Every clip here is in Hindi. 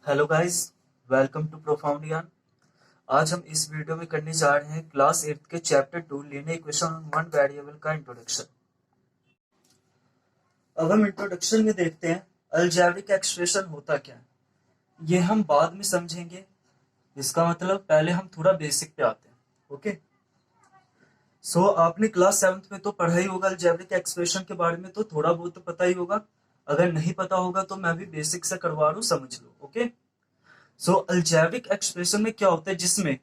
Hello guys, welcome to Profound Gyan. आज हम इस वीडियो में करने जा रहे हैं क्लास 8 के chapter 2 linear equation on one variable का इंट्रोडक्शन। अब हम इंट्रोडक्शन में देखते हैं अलजेब्रिक एक्सप्रेशन होता क्या है। ये हम बाद में समझेंगे। इसका मतलब पहले हम थोड़ा बेसिक पे आते हैं। ओके, सो आपने क्लास 7 में तो पढ़ा ही होगा अलजेब्रिक एक्सप्रेशन के बारे में, तो थोड़ा बहुत तो पता ही होगा। अगर नहीं पता होगा तो मैं भी बेसिक से करवा रहा हूँ, समझ लो। ओके, सो अलजेब्रिक एक्सप्रेशन में क्या होता है, जिसमें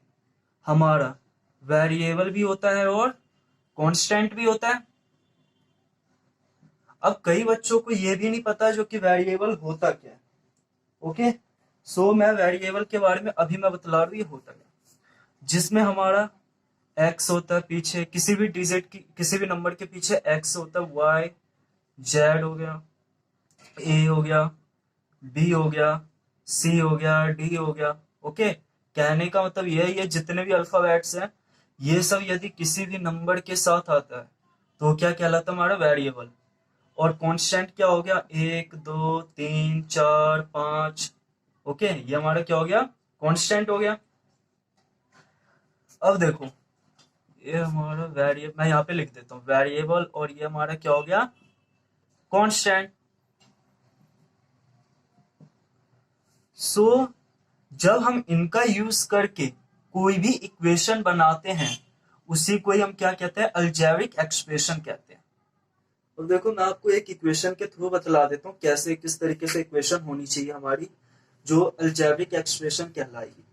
हमारा वेरिएबल भी होता है और कांस्टेंट भी होता है। अब कई बच्चों को यह भी नहीं पता जो कि वेरिएबल होता क्या है। ओके, सो मैं वेरिएबल के बारे में अभी मैं बतला रहा हूँ ये होता क्या, जिसमें हमारा एक्स होता है, पीछे किसी भी डिजिट की किसी भी नंबर के पीछे एक्स होता है, वाई जेड हो गया, ए हो गया, बी हो गया, सी हो गया, डी हो गया। ओके, कहने का मतलब यह है, ये जितने भी अल्फाबेट्स हैं ये सब यदि किसी भी नंबर के साथ आता है तो क्या कहलाता है, हमारा वेरिएबल। और कांस्टेंट क्या हो गया, एक दो तीन चार पांच। ओके, ये हमारा क्या हो गया, कांस्टेंट हो गया। अब देखो, ये हमारा वेरिएबल, मैं यहाँ पे लिख देता हूँ वेरिएबल, और ये हमारा क्या हो गया, कांस्टेंट। सो जब हम इनका यूज करके कोई भी इक्वेशन बनाते हैं उसी को ही हम क्या कहते हैं, अलजेब्रिक एक्सप्रेशन कहते हैं। और देखो, मैं आपको एक इक्वेशन के थ्रू बतला देता हूँ कैसे किस तरीके से इक्वेशन होनी चाहिए हमारी, जो अलजेब्रिक एक्सप्रेशन कहलाएगी।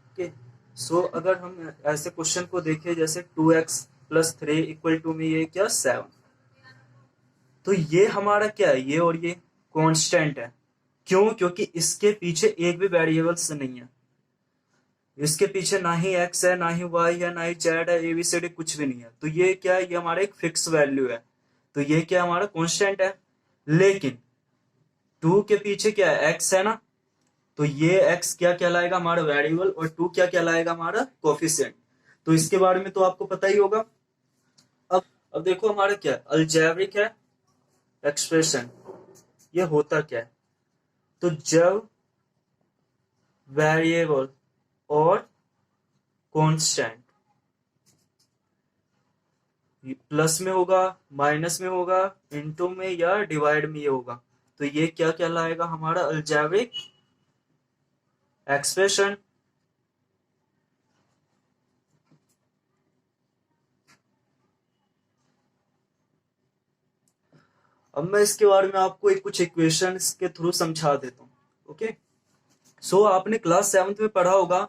ओके, सो अगर हम ऐसे क्वेश्चन को देखें जैसे 2x+3 इक्वल टू में ये क्या 7, तो ये हमारा क्या है, ये और ये कांस्टेंट है। क्यों? क्योंकि इसके पीछे एक भी वेरिएबल्स नहीं है। इसके पीछे ना ही एक्स है, ना ही वाई है, ना ही जेड है, एबीसीडी कुछ भी नहीं है। तो ये क्या है, ये हमारा एक फिक्स वैल्यू है। तो ये क्या हमारा कांस्टेंट है। लेकिन 2 के पीछे क्या है, एक्स है ना। तो ये एक्स क्या कहलाएगा, हमारा वेरिएबल, और 2 क्या कहलाएगा, हमारा कोफिशिएंट। तो इसके बारे में तो आपको पता ही होगा। अब अब देखो हमारा क्या है, अलजेब्रिक है एक्सप्रेशन। ये होता क्या है, तो जब वेरिएबल और कांस्टेंट प्लस में होगा, माइनस में होगा, इनटू में या डिवाइड में ये होगा, तो ये क्या कहलाएगा, हमारा अलजेब्रिक एक्सप्रेशन। अब मैं इसके बारे में आपको एक कुछ इक्वेशंस के थ्रू समझा देता हूँ। ओके, सो आपने क्लास 7 में पढ़ा होगा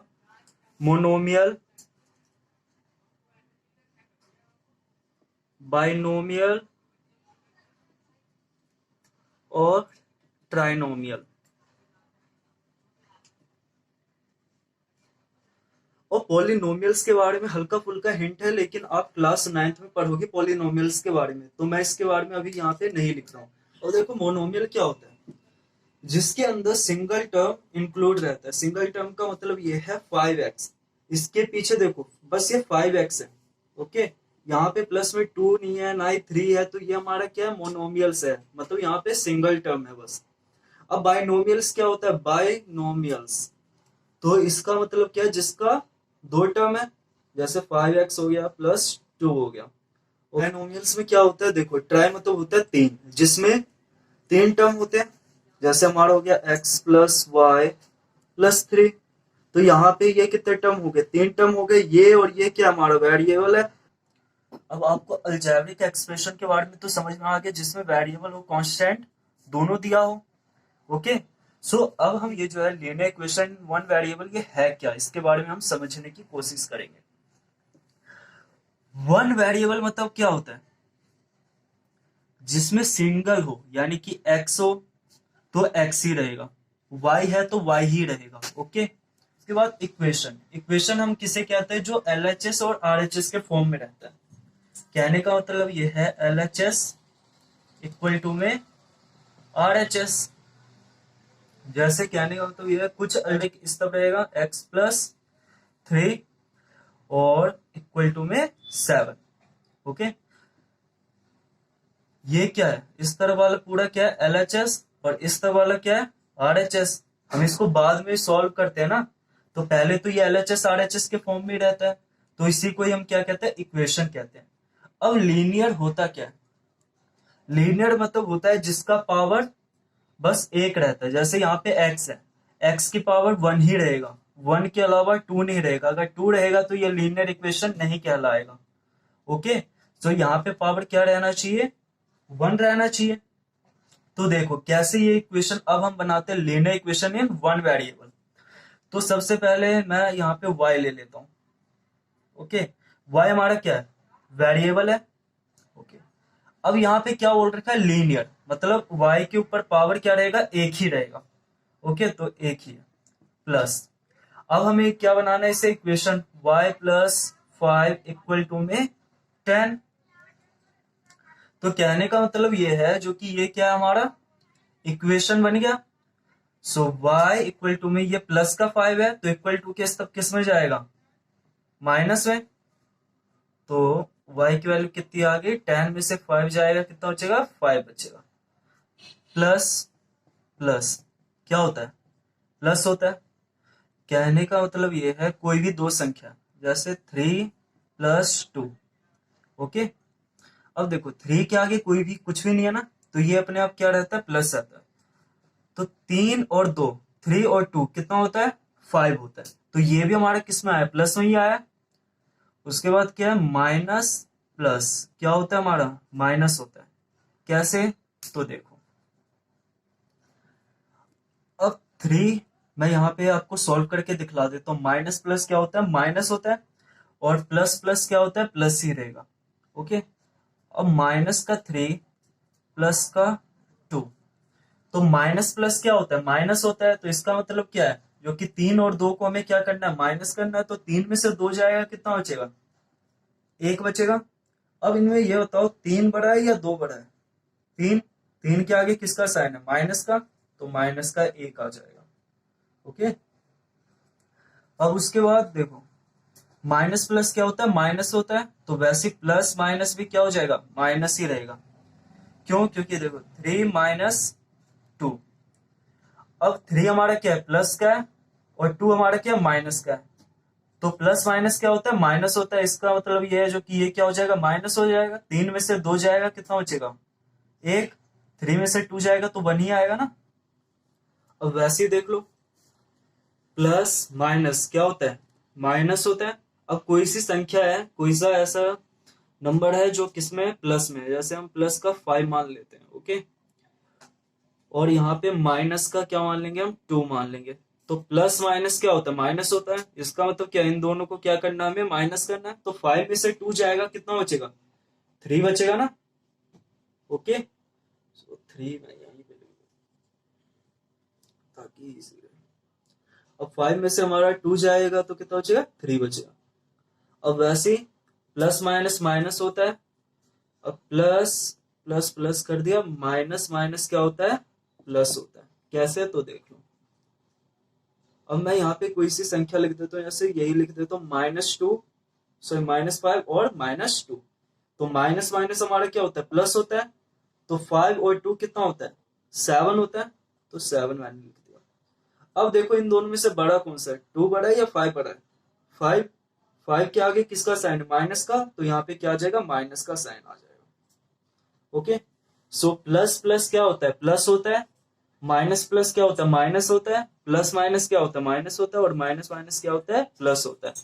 मोनोमियल, बाइनोमियल और ट्राइनोमियल। और पॉलिनोमियल्स के बारे में हल्का फुल्का हिंट है, लेकिन आप क्लास 9th में पढ़ोगे पॉलिनोमियल्स के बारे में, तो मैं इसके बारे में अभी यहाँ पे नहीं लिख रहा हूँ। और देखो, मोनोमियल क्या होता है, जिसके अंदर सिंगल टर्म इंक्लूड रहता है। सिंगल टर्म का मतलब ये है 5x। इसके पीछे देखो बस ये 5x है। ओके, यहाँ पे प्लस में 2 नहीं है, ना ही 3 है, तो ये हमारा क्या है, मोनोमियल्स है, मतलब यहाँ पे सिंगल टर्म है बस। अब बाइनोमियल्स क्या होता है, बाइनोमियल्स, तो इसका मतलब क्या है, जिसका दो टर्म है, जैसे 5x हो गया प्लस 2 हो गया। और बाइनोमियल्स में क्या होता है, देखो ट्राई मतलब होता है 3, जिसमें 3 टर्म होते हैं। जैसे हमारा हो गया x+y+3, तो यहाँ पे ये कितने टर्म हो गए, 3 टर्म हो गए। ये और ये क्या हमारा वेरिएबल है। अब आपको अलजेब्रिक एक्सप्रेशन के बारे में तो समझ में आ गया, जिसमें वेरिएबल हो कांस्टेंट दोनों दिया हो। ओके, सो अब हम ये जो है लीनियर इक्वेशन वन वेरिएबल ये है क्या, इसके बारे में हम समझने की कोशिश करेंगे। वन वेरिएबल मतलब क्या होता है, जिसमें सिंगल हो, यानी कि एक्स हो तो एक्स ही रहेगा, वाई है तो वाई ही रहेगा। ओके, उसके बाद इक्वेशन, इक्वेशन हम किसे कहते हैं, जो एलएचएस और आरएचएस के फॉर्म में रहता है। कहने का मतलब ये है एलएचएस इक्वल टू में आरएचएस। जैसे कहने का मतलब ये है, कुछ अलग इस तरह रहेगा, x+3 और इक्वल टू में 7। ओके, ये क्या है, इस तरह वाला पूरा क्या है एलएचएस, और इस तरह वाला क्या है आरएचएस। हम इसको बाद में सॉल्व करते हैं ना, तो पहले तो ये LHS RHS के फॉर्म में रहता है, तो इसी को ही हम क्या कहते हैं, इक्वेशन कहते हैं। अब लीनियर होता क्या है? लीनियर मतलब होता है जिसका पावर बस एक रहता है। जैसे यहाँ पे x है, x की पावर 1 ही रहेगा, 1 के अलावा 2 नहीं रहेगा। अगर 2 रहेगा तो ये लीनियर इक्वेशन नहीं कहलाएगा। ओके, तो यहाँ पे पावर क्या रहना चाहिए, 1 रहना चाहिए। तो देखो कैसे ये इक्वेशन अब हम बनाते हैं, linear equation in one variable. तो सबसे पहले मैं यहाँ पे y ले लेता हूँ। ओके, y हमारा क्या है, वेरिएबल है। ओके, अब यहाँ पे क्या बोल रखा है, लीनियर, मतलब y के ऊपर पावर क्या रहेगा, एक ही रहेगा। ओके, तो एक ही है, प्लस अब हमें क्या बनाना है इसे, equation y plus 5 equal to में 10। तो कहने का मतलब ये है, जो कि ये क्या है हमारा इक्वेशन बन गया। सो y इक्वल टू में ये प्लस का 5 है, तो इक्वल टू के तब किस में जाएगा, माइनस में। तो y की वैल्यू कितनी आ गई, 10 में से 5 जाएगा, कितना बचेगा, 5 बचेगा। प्लस प्लस क्या होता है, प्लस होता है। कहने का मतलब ये है कोई भी दो संख्या, जैसे 3 प्लस 2। ओके, अब देखो 3 के आगे कोई भी कुछ भी नहीं है ना, तो ये अपने आप क्या रहता है, प्लस आता है। तो 3 और 2, 3 और 2 कितना होता है, 5 होता है। तो ये भी हमारा किस में आया, प्लस में ही आया। उसके बाद क्या है, माइनस प्लस क्या होता है हमारा, माइनस होता है। कैसे, तो देखो अब 3 मैं यहाँ पे आपको सॉल्व करके दिखला देता हूँ। माइनस प्लस क्या होता है, माइनस होता है, और प्लस प्लस क्या होता है, प्लस ही रहेगा। ओके, अब माइनस का 3 प्लस का 2, तो माइनस प्लस क्या होता है, माइनस होता है। तो इसका मतलब क्या है, जो कि 3 और 2 को हमें क्या करना है, माइनस करना है। तो 3 में से 2 जाएगा, कितना बचेगा, 1 बचेगा। अब इनमें ये बताओ 3 बड़ा है या 2 बड़ा है, 3। 3 के आगे किसका साइन है, माइनस का, तो माइनस का 1 आ जाएगा। ओके, अब उसके बाद देखो माइनस प्लस क्या होता है, माइनस होता है। तो वैसे प्लस माइनस भी क्या हो जाएगा, माइनस ही रहेगा। क्यों, क्योंकि देखो 3 - 2, अब 3 हमारा क्या है, प्लस का है, और 2 हमारा क्या है, माइनस का है। तो प्लस माइनस क्या होता है, माइनस होता है। इसका मतलब ये है, जो कि ये क्या हो जाएगा, माइनस हो जाएगा। 3 में से 2 जाएगा, कितना बचेगा, 1। 3 में से 2 जाएगा तो 1 ही आएगा ना। अब वैसे ही देख लो, प्लस माइनस क्या होता है, माइनस होता है। अब कोई सी संख्या है, कोई सा ऐसा नंबर है जो किसमें, प्लस में है। जैसे हम प्लस का 5 मान लेते हैं। ओके, और यहाँ पे माइनस का क्या मान लेंगे, हम 2 मान लेंगे। तो प्लस माइनस क्या होता है, माइनस होता है। इसका मतलब क्या, इन दोनों को क्या करना है, हमें माइनस करना है। तो 5 में से 2 जाएगा, कितना बचेगा, 3 बचेगा ना। ओके, तो 3 मैं यहीं पे लिख दूं, ताकि इजी रहे। अब 5 में से हमारा 2 जाएगा तो कितना बचेगा, 3 बचेगा। अब वैसे प्लस माइनस माइनस होता है। अब प्लस प्लस प्लस कर दिया, माइनस माइनस क्या होता है, प्लस होता है। कैसे, तो देख लो। अब मैं यहाँ पे कोई सी संख्या लिख देता हूँ, जैसे यही लिख देता हूँ, -2, सॉरी -5 और -2। तो माइनस माइनस हमारा क्या होता है, प्लस होता है। तो 5 और 2 कितना होता है, 7 होता है। तो 7 मैंने लिख दिया। अब देखो इन दोनों में से बड़ा कौन सा है, 2 बड़ा है या 5 बड़ा है, 5। 5 के आगे किसका साइन, माइनस का। तो यहाँ पे क्या आ जाएगा, माइनस का साइन आ जाएगा। ओके, सो प्लस प्लस क्या होता है, प्लस होता है। माइनस प्लस क्या होता है, माइनस होता है। प्लस माइनस क्या होता है, माइनस होता है। और माइनस माइनस क्या होता है, प्लस होता है।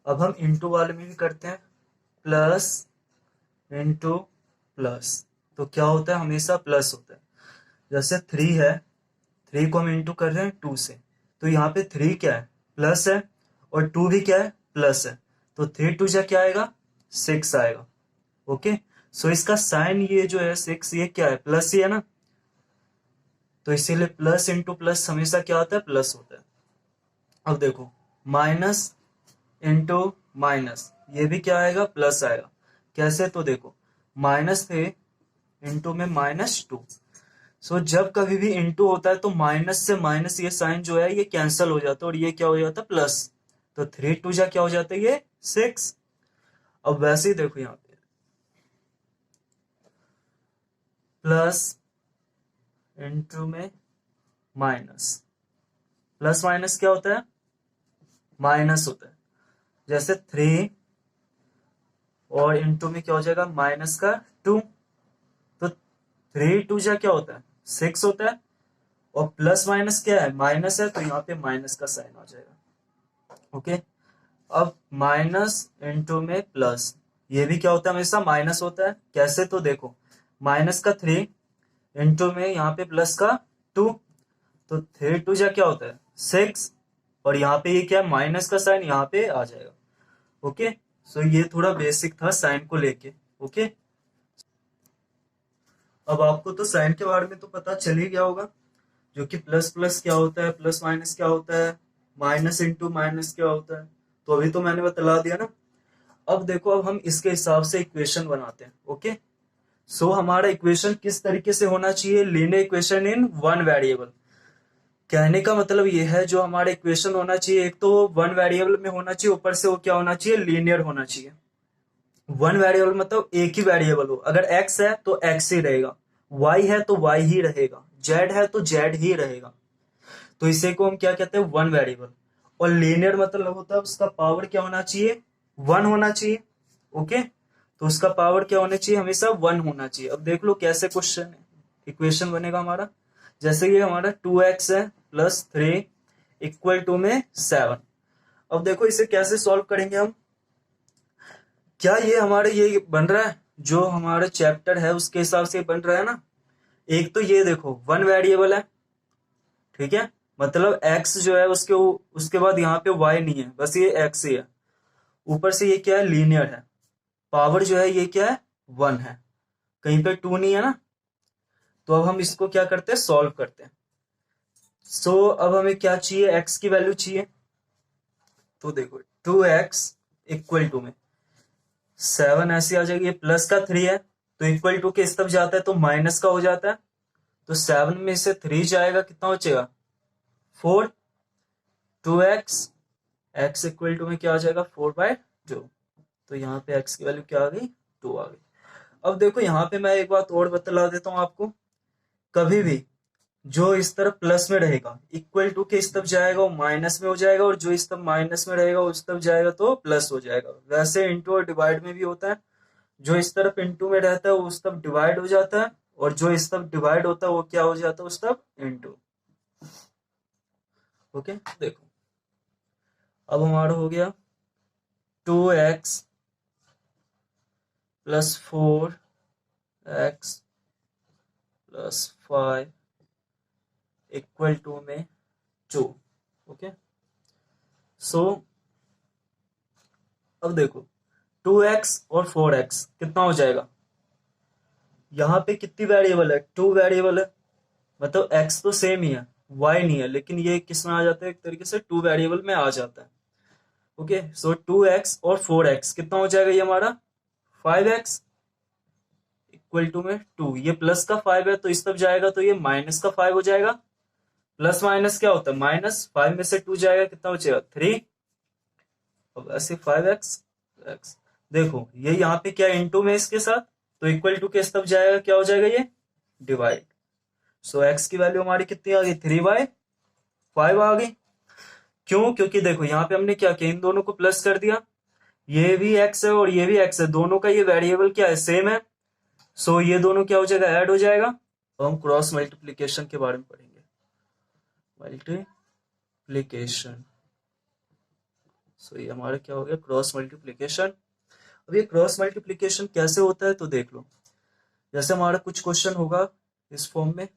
अब हम इंटू वाले में भी करते हैं, प्लस इंटू प्लस। तो क्या होता है, हमेशा प्लस होता है। जैसे 3 है, 3 को हम इंटू कर रहे हैं 2 से, तो यहाँ पे 3 क्या है, प्लस है, और 2 भी क्या है, प्लस है। तो 3 2 जा क्या आएगा, 6 आएगा। ओके, सो इसका साइन ये जो है 6, ये क्या है, प्लस ही है ना। तो इसीलिए प्लस इंटू प्लस हमेशा क्या होता है, प्लस होता है। अब देखो माइनस इंटू माइनस, ये भी क्या आएगा, प्लस आएगा। कैसे, तो देखो माइनस थे इंटू में -2। सो जब कभी भी इंटू होता है तो माइनस से माइनस ये साइन जो है ये कैंसिल हो जाता है, और ये क्या हो जाता है, प्लस। तो 3 2 जा क्या हो जाता है, ये 6। अब वैसे ही देखो यहाँ पे प्लस इंटू में माइनस, प्लस माइनस क्या होता है, माइनस होता है। जैसे 3 और इंटू में क्या हो जाएगा, माइनस का 2, तो 3 2 क्या होता है, 6 होता है। और प्लस माइनस क्या है, माइनस है, तो यहाँ पे माइनस का साइन आ जाएगा। ओके, अब माइनस इंटू में प्लस, ये भी क्या होता है, हमेशा माइनस होता है। कैसे, तो देखो माइनस का 3 इंटू में यहाँ पे प्लस का 2, तो 3 2 क्या होता है, 6, और यहाँ पे ये क्या है, माइनस का साइन यहाँ पे आ जाएगा। ओके, सो ये थोड़ा बेसिक था साइन को लेके। ओके, अब आपको तो साइन के बारे में तो पता चल ही गया होगा, जो कि प्लस प्लस क्या होता है, प्लस माइनस क्या होता है, माइनस इंटू माइनस क्या होता है, तो अभी तो मैंने बतला दिया ना। अब देखो, अब हम इसके हिसाब से इक्वेशन बनाते हैं। ओके, सो हमारा इक्वेशन किस तरीके से होना चाहिए, linear equation in one variable. कहने का मतलब ये है, जो हमारा इक्वेशन होना चाहिए, एक तो वन वेरिएबल में होना चाहिए, ऊपर से वो क्या होना चाहिए, लीनियर होना चाहिए। वन वेरिएबल मतलब एक ही वेरिएबल हो, अगर एक्स है तो एक्स ही रहेगा, वाई है तो वाई ही रहेगा, जेड है तो जेड ही रहेगा। तो इसे को हम क्या कहते हैं, वन वेरिएबल। और लीनियर मतलब होता है उसका पावर क्या होना चाहिए, वन होना चाहिए। ओके, तो उसका पावर क्या होना चाहिए, हमेशा वन होना चाहिए। अब देख लो कैसे क्वेश्चन इक्वेशन बनेगा हमारा। जैसे ये हमारा 2x है प्लस 3 इक्वल टू में 7। अब देखो इसे कैसे सॉल्व करेंगे हम। क्या ये हमारे ये बन रहा है, जो हमारे चैप्टर है उसके हिसाब से बन रहा है ना। एक तो ये देखो वन वेरिएबल है, ठीक है, मतलब x जो है उसके बाद यहाँ पे y नहीं है, बस ये x ही है। ऊपर से ये क्या है, लीनियर है, पावर जो है ये क्या है, वन है, कहीं पे टू नहीं है ना। तो अब हम इसको क्या करते हैं, सॉल्व करते हैं। अब हमें क्या चाहिए, x की वैल्यू चाहिए। तो देखो 2x इक्वल टू में 7 ऐसी आ जाएगी, प्लस का 3 है तो इक्वल टू के इस तरफ जाता है तो माइनस का हो जाता है। तो 7 में से 3 जाएगा, कितना बचेगा, 4। 2x, x इक्वल टू में क्या आ जाएगा, 4/2। तो यहाँ पे x की वैल्यू क्या आ गई, 2 आ गई। अब देखो यहाँ पे मैं एक बात और बतला देता हूँ आपको। कभी भी जो इस तरफ प्लस में रहेगा इक्वल टू के इस तरफ जाएगा वो माइनस में हो जाएगा, और जो इस तरफ माइनस में रहेगा उस तरफ जाएगा तो प्लस हो जाएगा। वैसे इंटू और डिवाइड में भी होता है, जो इस तरफ इंटू में रहता है वो उस तरफ डिवाइड हो जाता है, और जो इस तरफ डिवाइड होता है वो क्या हो जाता है, उस तरफ इंटू। ओके, देखो अब हमारा हो गया 2x plus 4x plus 5 equal to में 2। ओके, सो अब देखो 2x और 4x कितना हो जाएगा, यहाँ पे कितनी वेरिएबल है, 2 वेरिएबल है, मतलब x तो सेम ही है, y नहीं है, लेकिन ये किस में आ जाता है, एक तरीके से 2 वेरिएबल में आ जाता है। ओके, सो 2x और 4x कितना हो जाएगा, ये हमारा 5x इक्वल टू में 2। ये प्लस का 5 है तो इस तरफ जाएगा तो ये माइनस का 5 हो जाएगा। प्लस माइनस क्या होता है, माइनस, 5 में से 2 जाएगा, कितना बचेगा, 3। अब ऐसे 5x x, देखो ये यहाँ पे क्या इंटू में इसके साथ, तो इक्वल टू के इस तरफ जाएगा, क्या हो जाएगा ये, डिवाइड। सो x की वैल्यू हमारी कितनी आ गई, 3/5 आ गई। क्यों, क्योंकि देखो यहाँ पे हमने क्या किया, इन दोनों को प्लस कर दिया, ये भी x है और ये भी x है, दोनों का ये वेरिएबल क्या है, सेम है। सो ये दोनों क्या हो जाएगा, ऐड हो जाएगा। तो हम क्रॉस मल्टीप्लीकेशन के बारे में पढ़ेंगे, मल्टीप्लीकेशन। सो ये हमारा क्या हो गया, क्रॉस मल्टीप्लीकेशन। अब ये क्रॉस मल्टीप्लीकेशन कैसे होता है, तो देख लो। जैसे हमारा कुछ क्वेश्चन होगा इस फॉर्म में,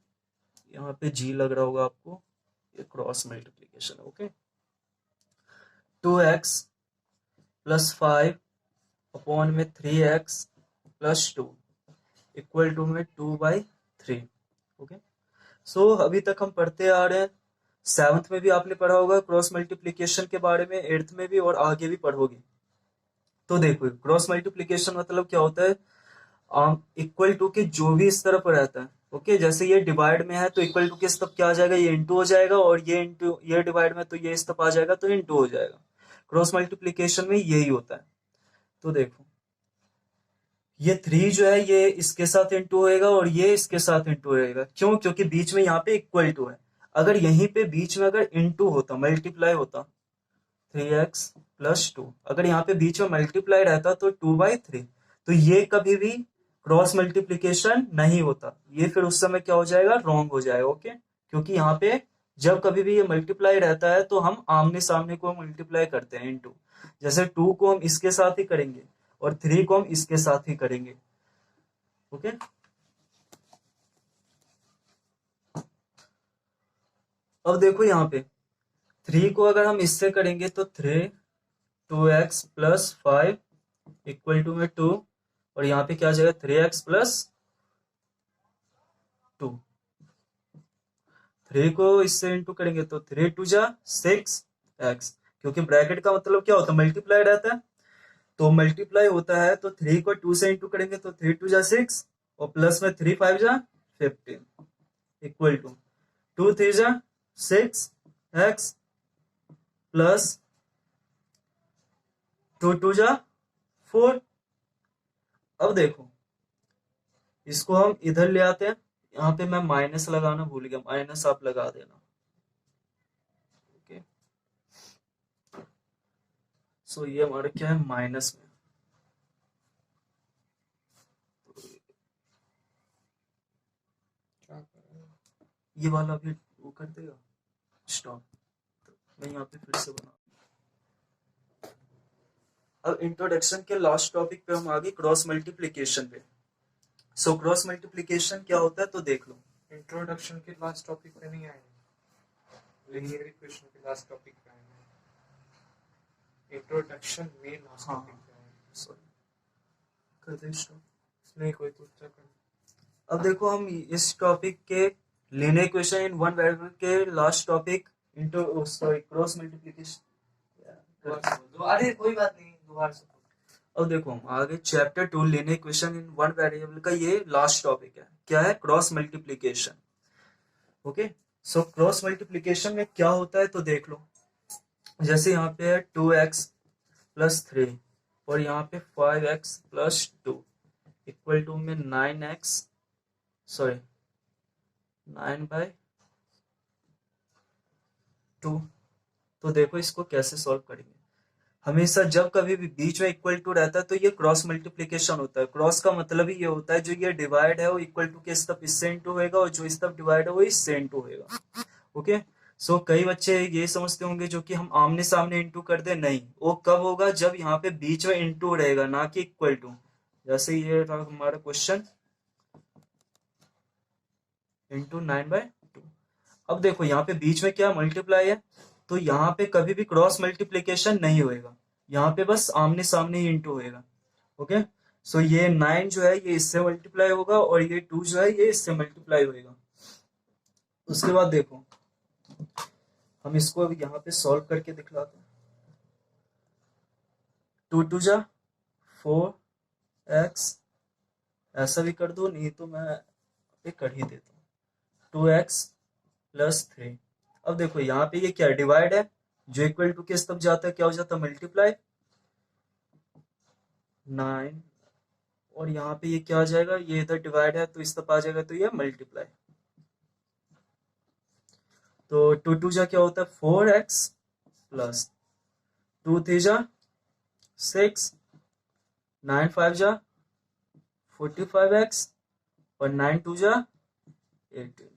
यहाँ पे जी लग रहा होगा आपको, ये cross multiplication. Okay, 2x plus 5 upon में 3x प्लस 2 इक्वल टू में 2/3। ओके, सो अभी तक हम पढ़ते आ रहे हैं। 7th में भी आपने पढ़ा होगा क्रॉस मल्टीप्लीकेशन के बारे में, 8th में भी, और आगे भी पढ़ोगे। तो देखो क्रॉस मल्टीप्लीकेशन मतलब क्या होता है, इक्वल टू के जो भी इस तरफ रहता है। ओके, जैसे ये डिवाइड में है तो इक्वल टू के इस तरफ क्या आ जाएगा, ये इंटू हो जाएगा, और ये इंटू, ये डिवाइड में तो ये इस तरफ आ जाएगा तो इंटू हो जाएगा। क्रॉस मल्टीप्लीकेशन में यही होता है। तो देखो ये 3 जो है ये इसके साथ इंटू होएगा और ये इसके साथ इंटू होएगा, क्यों, क्योंकि बीच में यहाँ पे इक्वल टू है। अगर यहीं पे बीच में अगर इनटू होता, मल्टीप्लाई होता 3x प्लस 2, अगर यहाँ पे बीच में मल्टीप्लाई रहता तो 2/3, तो ये कभी भी क्रॉस मल्टीप्लीकेशन नहीं होता, ये फिर उस समय क्या हो जाएगा, रॉन्ग हो जाएगा। ओके, क्योंकि यहाँ पे जब कभी भी ये मल्टीप्लाई रहता है तो हम आमने सामने को मल्टीप्लाई करते हैं इनटू, जैसे 2 को हम इसके साथ ही करेंगे और 3 को हम इसके साथ ही करेंगे। ओके, अब देखो यहाँ पे 3 को अगर हम इससे करेंगे तो 2x प्लस 5 इक्वल टू में 2, और यहाँ पे क्या आ जाएगा 3x प्लस 2। 3 को इससे इंटू करेंगे तो 3 2 जा 6x, क्योंकि ब्रैकेट का मतलब क्या होता है, मल्टीप्लाई रहता है, तो मल्टीप्लाई होता है तो 3 को 2 से इंटू करेंगे तो 3 2 जा 6, और प्लस में 3 5 जा 15 इक्वल टू 2 3 जा 6x प्लस 2 2 जा 4। अब देखो इसको हम इधर ले आते हैं, यहाँ पे मैं माइनस लगाना भूल गया, माइनस आप लगा देना। ओके, सो ये हमारा क्या है, माइनस में, ये वाला अभी वो कर देगा स्टॉप, मैं यहाँ पे फिर से बना। अब इंट्रोडक्शन के लास्ट टॉपिक पे हम आगे क्रॉस मल्टीप्लीकेशन पे। सो क्रॉस मल्टीप्लीकेशन क्या होता है तो देख लो। इंट्रोडक्शन के लास्ट टॉपिक पे नहीं आएंगे, लीनियर इक्वेशन के लास्ट टॉपिक पे आएंगे। इंट्रोडक्शन में लास्ट टॉपिक पे आएंगे। सॉरी, कर दे स्टॉप, नहीं कोई दूसरा कर। अब देखो हम इस टॉपिक के linear equation in one variable के last topic into sorry cross multiplication, अरे कोई बात नहीं, दोबारा से। अब देखो हम आगे chapter 2 linear equation in one variable का ये लास्ट टॉपिक है, क्या है, cross multiplication. Okay, so cross multiplication में क्या होता है तो देख लो, जैसे यहाँ पे है 2x प्लस 3 और यहाँ पे 5x प्लस 2 इक्वल टू में 9x सॉरी 9/2। तो देखो इसको कैसे सॉल्व करेंगे। हमेशा जब कभी भी बीच में इक्वल टू रहता है तो ये क्रॉस मल्टीप्लीकेशन होता है। क्रॉस का मतलब ही ये होता है जो ये डिवाइड है वो इक्वल टू के इस तरफ इससे इंटू होएगा और जो इस तरफ डिवाइड है वो इससे इंटू होएगा। ओके, सो कई बच्चे ये समझते होंगे जो कि हम आमने सामने इंटू कर दे, नहीं, वो कब होगा जब यहाँ पे बीच में इंटू रहेगा ना कि इक्वल टू। जैसे ये रहा हमारा क्वेश्चन इंटू 9/2। अब देखो यहाँ पे बीच में क्या मल्टीप्लाई है, तो यहाँ पे कभी भी क्रॉस मल्टीप्लीकेशन नहीं होएगा, यहाँ पे बस आमने सामने ही इंटू होएगा। ओके, सो ये 9 जो है ये इससे मल्टीप्लाई होगा और ये 2 जो है ये इससे मल्टीप्लाई होएगा। उसके बाद देखो हम इसको अभी यहाँ पे सॉल्व करके दिखलाते हैं। 2 2 जा 4x, ऐसा भी कर दो, नहीं तो मैं पे कर ही देता हूँ, 2x प्लस 3। अब देखो यहाँ पे ये क्या डिवाइड है, जो इक्वल टू के इस तरफ जाता है क्या हो जाता है, मल्टीप्लाई 9, और यहाँ पे ये क्या आ जाएगा, ये इधर डिवाइड है तो इस तरफ आ जाएगा तो ये मल्टीप्लाई। तो 2 2 जा क्या होता है 4x प्लस 2 3 जा 6, 9 5 जा 45x और 9 2 जा 18।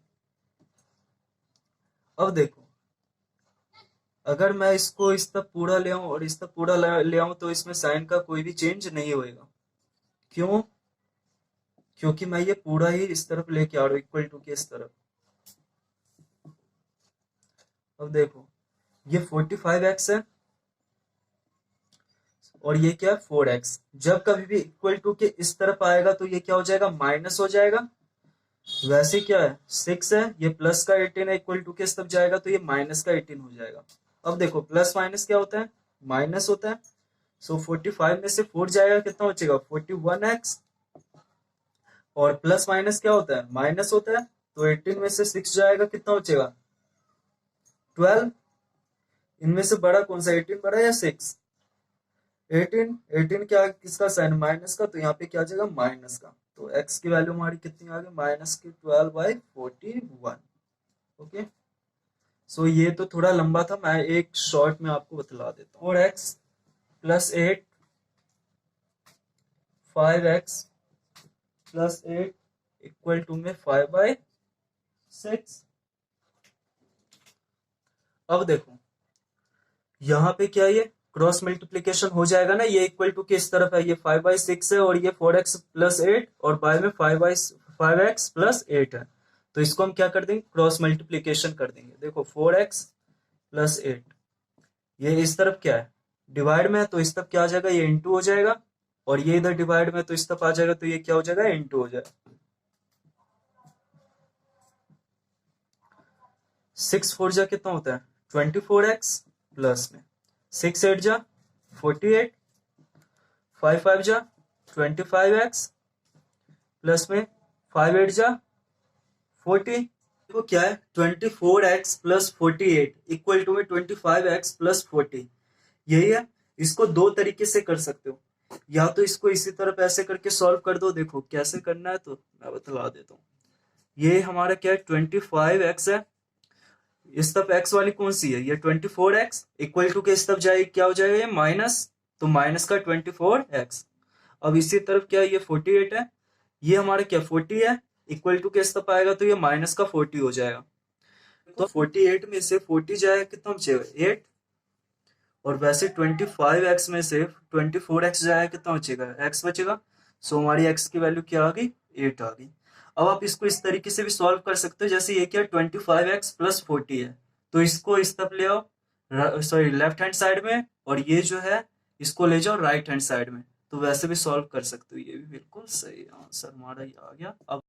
अब देखो अगर मैं इसको इस तरफ पूरा ले आऊं और इस तरफ पूरा ले आऊं तो इसमें साइन का कोई भी चेंज नहीं होएगा। क्यों? क्योंकि मैं ये पूरा ही इस तरफ लेके आ रहा हूं, इक्वल टू के इस तरफ। अब देखो ये 45x है और ये क्या है 4x। जब कभी भी इक्वल टू के इस तरफ आएगा तो ये क्या हो जाएगा, माइनस हो जाएगा। वैसे क्या है 6 है, ये प्लस का 18 है, इक्वल टू के इस तरफ जाएगा तो ये माइनस का 18 हो जाएगा। अब देखो प्लस माइनस क्या होता है, माइनस होता है। सो 45 में से 4 जाएगा, कितना बचेगा 41x, और प्लस माइनस क्या होता है, माइनस होता है। तो 18 में से 6 जाएगा, कितना बचेगा 12। इनमें से बड़ा कौन सा, 18 बड़ा या 6? 18 क्या, किसका साइन, माइनस का, तो यहाँ पे क्या आ जाएगा माइनस का। तो x की वैल्यू हमारी कितनी आ गई, -12/41। ओके, सो ये तो थोड़ा लंबा था, मैं एक शॉर्ट में आपको बतला देता हूँ। 4x plus 8, 5x plus 8 equal to में 5/6। अब देखो यहाँ पे क्या ये क्रॉस मल्टीप्लीकेशन हो जाएगा ना, ये इक्वल टू किस तरफ है, ये 5/6 है और ये 4x प्लस 8 और बाय में 5x प्लस 8 है। तो इसको हम क्या कर देंगे, क्रॉस मल्टीप्लीकेशन कर देंगे। देखो 4x प्लस 8, ये इस तरफ क्या है, डिवाइड में है, तो इस तरफ क्या आ जाएगा, ये इंटू हो जाएगा, और ये इधर डिवाइड में तो इस तरफ आ जाएगा, तो ये क्या हो जाएगा, इंटू हो जाएगा। 6 4 जा कितना होता है 24x प्लस में 6 8 जा 48, 5 5 जा 25x प्लस में 5 8 जा 40। देखो क्या है 24x प्लस 48 इक्वल टू में 25x प्लस 40, यही है। इसको दो तरीके से कर सकते हो, या तो इसको इसी तरफ ऐसे करके सॉल्व कर दो। देखो कैसे करना है तो मैं बतला देता हूँ। ये हमारा क्या है 25x है, इस तरफ x वाली कौन सी है, ये 24x इक्वल टू के इस तरफ जाएगी, क्या हो जाएगा ये माइनस, तो माइनस का 24x। अब इसी तरफ क्या है, ये 48 है, ये हमारा क्या 40 है, इक्वल टू के इस तरफ आएगा तो ये माइनस का 40 हो जाएगा। तो 48 में से 40 जाएगा कितना बचेगा 8, और वैसे 25x में से 24x जाएगा कितना बचेगा x बचेगा। सो हमारी x की वैल्यू क्या आ गई 8 आ गई। अब आप इसको इस तरीके से भी सॉल्व कर सकते हो, जैसे ये क्या 25x प्लस 40 है, तो इसको इस तरफ ले आओ, सॉरी लेफ्ट हैंड साइड में, और ये जो है इसको ले जाओ राइट हैंड साइड में, तो वैसे भी सॉल्व कर सकते हो। ये भी बिल्कुल सही आंसर हमारा ये आ गया। अब